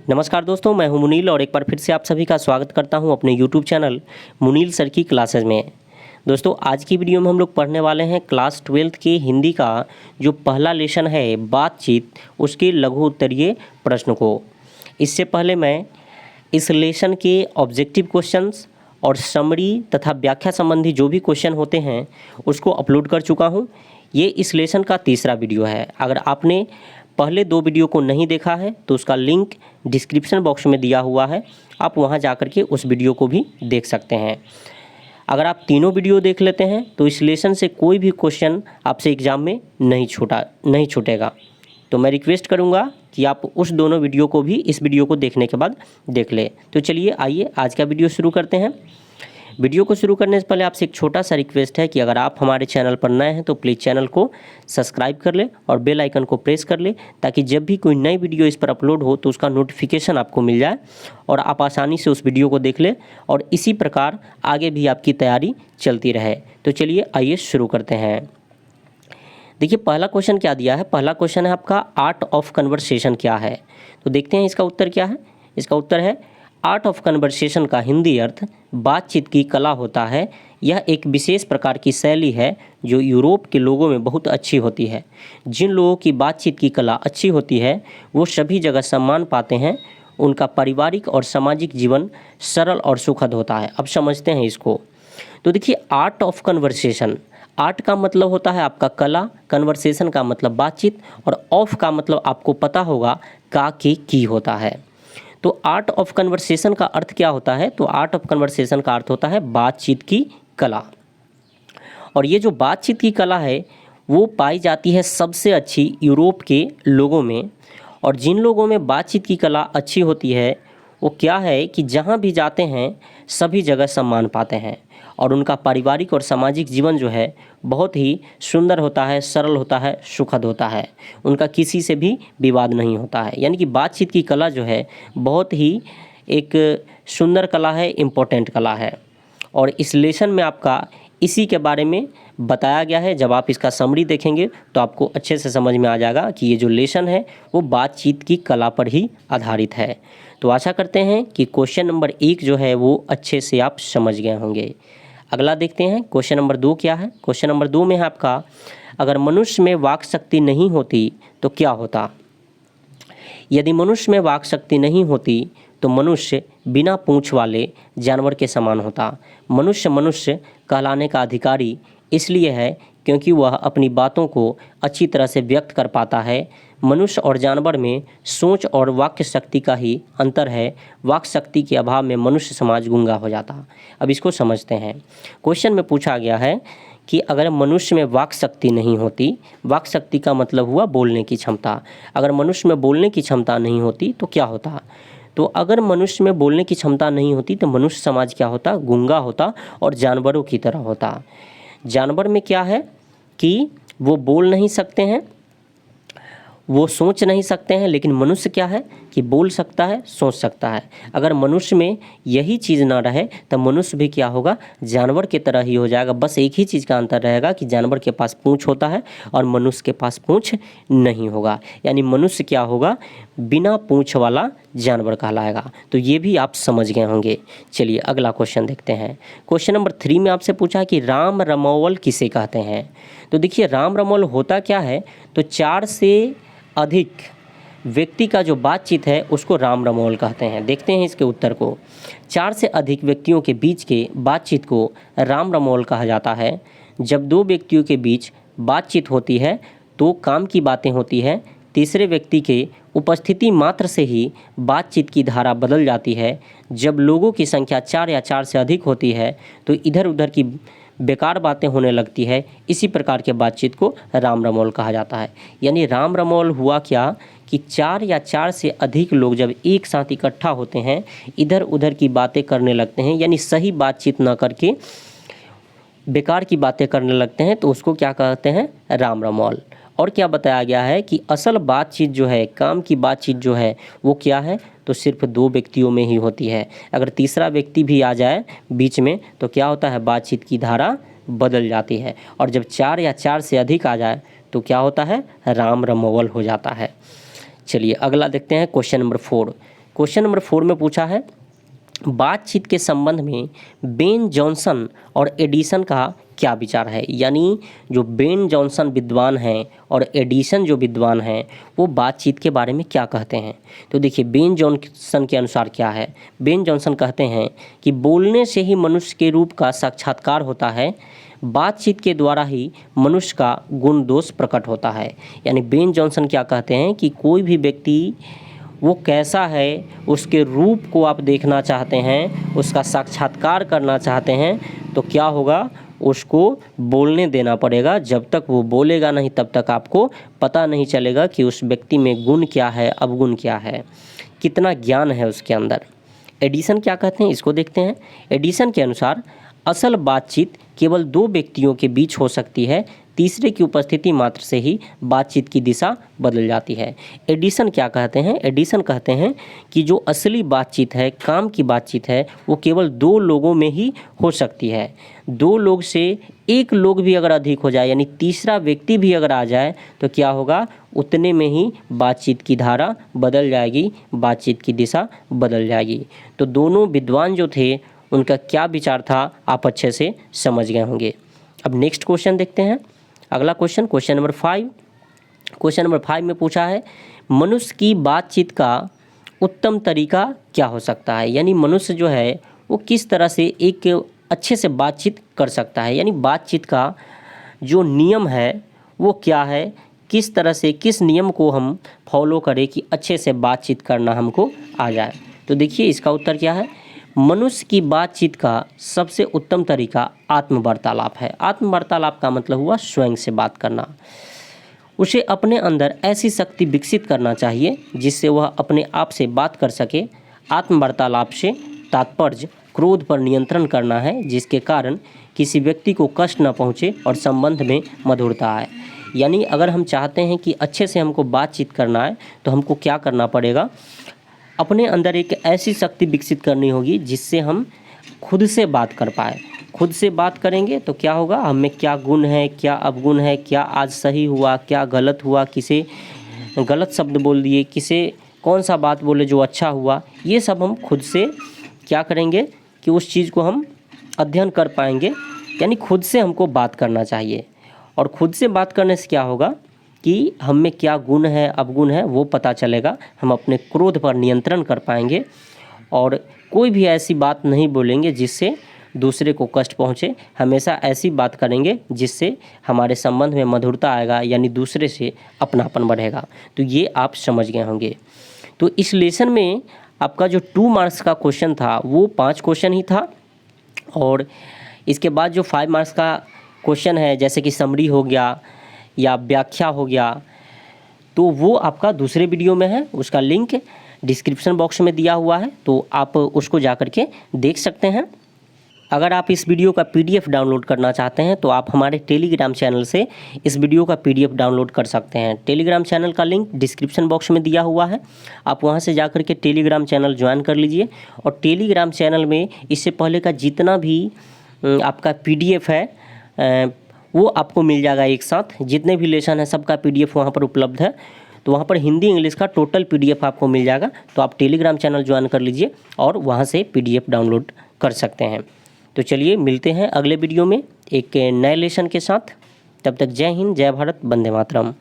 नमस्कार दोस्तों, मैं हूं मुनील और एक बार फिर से आप सभी का स्वागत करता हूं अपने YouTube चैनल मुनील सर की क्लासेज में। दोस्तों, आज की वीडियो में हम लोग पढ़ने वाले हैं क्लास 12th के हिंदी का जो पहला लेसन है बातचीत, उसके लघु उत्तरीय प्रश्न को। इससे पहले मैं इस लेसन के ऑब्जेक्टिव क्वेश्चंस और समरी तथा व्याख्या संबंधी जो भी क्वेश्चन होते हैं उसको अपलोड कर चुका हूँ। ये इस लेसन का तीसरा वीडियो है। अगर आपने पहले 2 वीडियो को नहीं देखा है तो उसका लिंक डिस्क्रिप्शन बॉक्स में दिया हुआ है, आप वहां जाकर के उस वीडियो को भी देख सकते हैं। अगर आप तीनों वीडियो देख लेते हैं तो इस लेसन से कोई भी क्वेश्चन आपसे एग्ज़ाम में नहीं छूटेगा। तो मैं रिक्वेस्ट करूंगा कि आप उस दोनों वीडियो को भी इस वीडियो को देखने के बाद देख लें। तो चलिए आइए आज का वीडियो शुरू करते हैं। वीडियो को शुरू करने से पहले आपसे एक छोटा सा रिक्वेस्ट है कि अगर आप हमारे चैनल पर नए हैं तो प्लीज़ चैनल को सब्सक्राइब कर लें और बेल आइकन को प्रेस कर लें, ताकि जब भी कोई नई वीडियो इस पर अपलोड हो तो उसका नोटिफिकेशन आपको मिल जाए और आप आसानी से उस वीडियो को देख लें और इसी प्रकार आगे भी आपकी तैयारी चलती रहे। तो चलिए आइए शुरू करते हैं। देखिए पहला क्वेश्चन क्या दिया है। पहला क्वेश्चन है आपका आर्ट ऑफ कन्वर्सेशन क्या है। तो देखते हैं इसका उत्तर क्या है। इसका उत्तर है आर्ट ऑफ कन्वर्सेशन का हिंदी अर्थ बातचीत की कला होता है। यह एक विशेष प्रकार की शैली है जो यूरोप के लोगों में बहुत अच्छी होती है। जिन लोगों की बातचीत की कला अच्छी होती है वो सभी जगह सम्मान पाते हैं। उनका पारिवारिक और सामाजिक जीवन सरल और सुखद होता है। अब समझते हैं इसको। तो देखिए आर्ट ऑफ कन्वर्सेशन, आर्ट का मतलब होता है आपका कला, कन्वर्सेशन का मतलब बातचीत और ऑफ का मतलब आपको पता होगा का के की होता है। तो आर्ट ऑफ कन्वर्सेशन का अर्थ क्या होता है। तो आर्ट ऑफ कन्वर्सेशन का अर्थ होता है बातचीत की कला। और ये जो बातचीत की कला है वो पाई जाती है सबसे अच्छी यूरोप के लोगों में। और जिन लोगों में बातचीत की कला अच्छी होती है वो क्या है कि जहाँ भी जाते हैं सभी जगह सम्मान पाते हैं और उनका पारिवारिक और सामाजिक जीवन जो है बहुत ही सुंदर होता है, सरल होता है, सुखद होता है। उनका किसी से भी विवाद नहीं होता है। यानी कि बातचीत की कला जो है बहुत ही एक सुंदर कला है, इम्पोर्टेंट कला है। और इस लेसन में आपका इसी के बारे में बताया गया है। जब आप इसका समरी देखेंगे तो आपको अच्छे से समझ में आ जाएगा कि ये जो लेसन है वो बातचीत की कला पर ही आधारित है। तो आशा करते हैं कि क्वेश्चन नंबर 1 जो है वो अच्छे से आप समझ गए होंगे। अगला देखते हैं क्वेश्चन नंबर 2 क्या है। क्वेश्चन नंबर 2 में है आपका अगर मनुष्य में वाक शक्ति नहीं होती तो क्या होता। यदि मनुष्य में वाक शक्ति नहीं होती तो मनुष्य बिना पूंछ वाले जानवर के समान होता। मनुष्य कहलाने का अधिकारी इसलिए है क्योंकि वह अपनी बातों को अच्छी तरह से व्यक्त कर पाता है। मनुष्य और जानवर में सोच और वाक्य शक्ति का ही अंतर है। वाक शक्ति के अभाव में मनुष्य समाज गूंगा हो जाता। अब इसको समझते हैं। क्वेश्चन में पूछा गया है कि अगर मनुष्य में वाक शक्ति नहीं होती, वाक शक्ति का मतलब हुआ बोलने की क्षमता। अगर मनुष्य में बोलने की क्षमता नहीं होती तो क्या होता। तो अगर मनुष्य में बोलने की क्षमता नहीं होती तो मनुष्य समाज क्या होता, गूंगा होता और जानवरों की तरह होता। जानवर में क्या है कि वो बोल नहीं सकते हैं, वो सोच नहीं सकते हैं, लेकिन मनुष्य क्या है कि बोल सकता है, सोच सकता है। अगर मनुष्य में यही चीज़ ना रहे तो मनुष्य भी क्या होगा, जानवर की तरह ही हो जाएगा। बस एक ही चीज़ का अंतर रहेगा कि जानवर के पास पूंछ होता है और मनुष्य के पास पूंछ नहीं होगा। यानी मनुष्य क्या होगा, बिना पूंछ वाला जानवर कहलाएगा। तो ये भी आप समझ गए होंगे। चलिए अगला क्वेश्चन देखते हैं। क्वेश्चन नंबर 3 में आपसे पूछा कि राम रमौल किसे कहते हैं। तो देखिए राम रमौल होता क्या है। तो 4 से अधिक व्यक्ति का जो बातचीत है उसको राम रमौल कहते हैं। देखते हैं इसके उत्तर को। 4 से अधिक व्यक्तियों के बीच के बातचीत को राम रमौल कहा जाता है। जब 2 व्यक्तियों के बीच बातचीत होती है तो काम की बातें होती है। तीसरे व्यक्ति के उपस्थिति मात्र से ही बातचीत की धारा बदल जाती है। जब लोगों की संख्या 4 या 4 से अधिक होती है तो इधर उधर की बेकार बातें होने लगती है। इसी प्रकार के बातचीत को राम रमौल कहा जाता है। यानी राम रमौल हुआ क्या कि 4 या 4 से अधिक लोग जब एक साथ इकट्ठा होते हैं, इधर उधर की बातें करने लगते हैं, यानी सही बातचीत ना करके बेकार की बातें करने लगते हैं, तो उसको क्या कहते हैं, राम रमौल। और क्या बताया गया है कि असल बातचीत जो है, काम की बातचीत जो है वो क्या है, तो सिर्फ 2 व्यक्तियों में ही होती है। अगर तीसरा व्यक्ति भी आ जाए बीच में तो क्या होता है, बातचीत की धारा बदल जाती है। और जब 4 या 4 से अधिक आ जाए तो क्या होता है, राम रमौल हो जाता है। चलिए अगला देखते हैं क्वेश्चन नंबर 4। क्वेश्चन नंबर 4 में पूछा है बातचीत के संबंध में बेन जॉनसन और एडिसन का क्या विचार है। यानी जो बेन जॉनसन विद्वान हैं और एडिसन जो विद्वान हैं वो बातचीत के बारे में क्या कहते हैं। तो देखिए बेन जॉनसन के अनुसार क्या है। बेन जॉनसन कहते हैं कि बोलने से ही मनुष्य के रूप का साक्षात्कार होता है, बातचीत के द्वारा ही मनुष्य का गुण दोष प्रकट होता है। यानी बेन जॉनसन क्या कहते हैं कि कोई भी व्यक्ति वो कैसा है उसके रूप को आप देखना चाहते हैं, उसका साक्षात्कार करना चाहते हैं तो क्या होगा, उसको बोलने देना पड़ेगा। जब तक वो बोलेगा नहीं तब तक आपको पता नहीं चलेगा कि उस व्यक्ति में गुण क्या है, अवगुण क्या है, कितना ज्ञान है उसके अंदर। एडिसन क्या कहते हैं इसको देखते हैं। एडिसन के अनुसार असल बातचीत केवल दो व्यक्तियों के बीच हो सकती है, तीसरे की उपस्थिति मात्र से ही बातचीत की दिशा बदल जाती है। एडिसन क्या कहते हैं। एडिसन कहते हैं कि जो असली बातचीत है, काम की बातचीत है, वो केवल दो लोगों में ही हो सकती है। दो लोग से एक लोग भी अगर अधिक हो जाए यानी तीसरा व्यक्ति भी अगर आ जाए तो क्या होगा, उतने में ही बातचीत की धारा बदल जाएगी, बातचीत की दिशा बदल जाएगी। तो दोनों विद्वान जो थे उनका क्या विचार था आप अच्छे से समझ गए होंगे। अब नेक्स्ट क्वेश्चन देखते हैं। अगला question, question number 5। Question number 5 में पूछा है मनुष्य की बातचीत का उत्तम तरीका क्या हो सकता है। यानी मनुष्य जो है वो किस तरह से एक अच्छे से बातचीत कर सकता है, यानी बातचीत का जो नियम है वो क्या है, किस तरह से किस नियम को हम फॉलो करें कि अच्छे से बातचीत करना हमको आ जाए। तो देखिए इसका उत्तर क्या है। मनुष्य की बातचीत का सबसे उत्तम तरीका आत्मवार्तालाप है। आत्मवार्तालाप का मतलब हुआ स्वयं से बात करना। उसे अपने अंदर ऐसी शक्ति विकसित करना चाहिए जिससे वह अपने आप से बात कर सके। आत्मवार्तालाप से तात्पर्य क्रोध पर नियंत्रण करना है जिसके कारण किसी व्यक्ति को कष्ट न पहुँचे और संबंध में मधुरता आए। यानी अगर हम चाहते हैं कि अच्छे से हमको बातचीत करना है तो हमको क्या करना पड़ेगा, अपने अंदर एक ऐसी शक्ति विकसित करनी होगी जिससे हम खुद से बात कर पाए। खुद से बात करेंगे तो क्या होगा, हमें क्या गुण है, क्या अवगुण है, क्या आज सही हुआ, क्या गलत हुआ, किसे गलत शब्द बोल दिए, किसे कौन सा बात बोले जो अच्छा हुआ, ये सब हम खुद से क्या करेंगे कि उस चीज़ को हम अध्ययन कर पाएंगे। यानी खुद से हमको बात करना चाहिए और खुद से बात करने से क्या होगा कि हम में क्या गुण है, अवगुण है वो पता चलेगा। हम अपने क्रोध पर नियंत्रण कर पाएंगे और कोई भी ऐसी बात नहीं बोलेंगे जिससे दूसरे को कष्ट पहुँचे। हमेशा ऐसी बात करेंगे जिससे हमारे संबंध में मधुरता आएगा, यानी दूसरे से अपनापन बढ़ेगा। तो ये आप समझ गए होंगे। तो इस लेसन में आपका जो 2 मार्क्स का क्वेश्चन था वो 5 क्वेश्चन ही था और इसके बाद जो 5 मार्क्स का क्वेश्चन है जैसे कि समरी हो गया या व्याख्या हो गया तो वो आपका दूसरे वीडियो में है। उसका लिंक डिस्क्रिप्शन बॉक्स में दिया हुआ है तो आप उसको जा कर के देख सकते हैं। अगर आप इस वीडियो का PDF डाउनलोड करना चाहते हैं तो आप हमारे टेलीग्राम चैनल से इस वीडियो का PDF डाउनलोड कर सकते हैं। टेलीग्राम चैनल का लिंक डिस्क्रिप्शन बॉक्स में दिया हुआ है, आप वहां से जा कर के टेलीग्राम चैनल ज्वाइन कर लीजिए। और टेलीग्राम चैनल में इससे पहले का जितना भी आपका PDF है वो आपको मिल जाएगा एक साथ। जितने भी लेसन है सबका PDF वहाँ पर उपलब्ध है। तो वहाँ पर हिंदी इंग्लिश का टोटल PDF आपको मिल जाएगा। तो आप टेलीग्राम चैनल ज्वाइन कर लीजिए और वहाँ से PDF डाउनलोड कर सकते हैं। तो चलिए मिलते हैं अगले वीडियो में एक नए लेसन के साथ। तब तक जय हिंद, जय भारत, वंदे मातरम।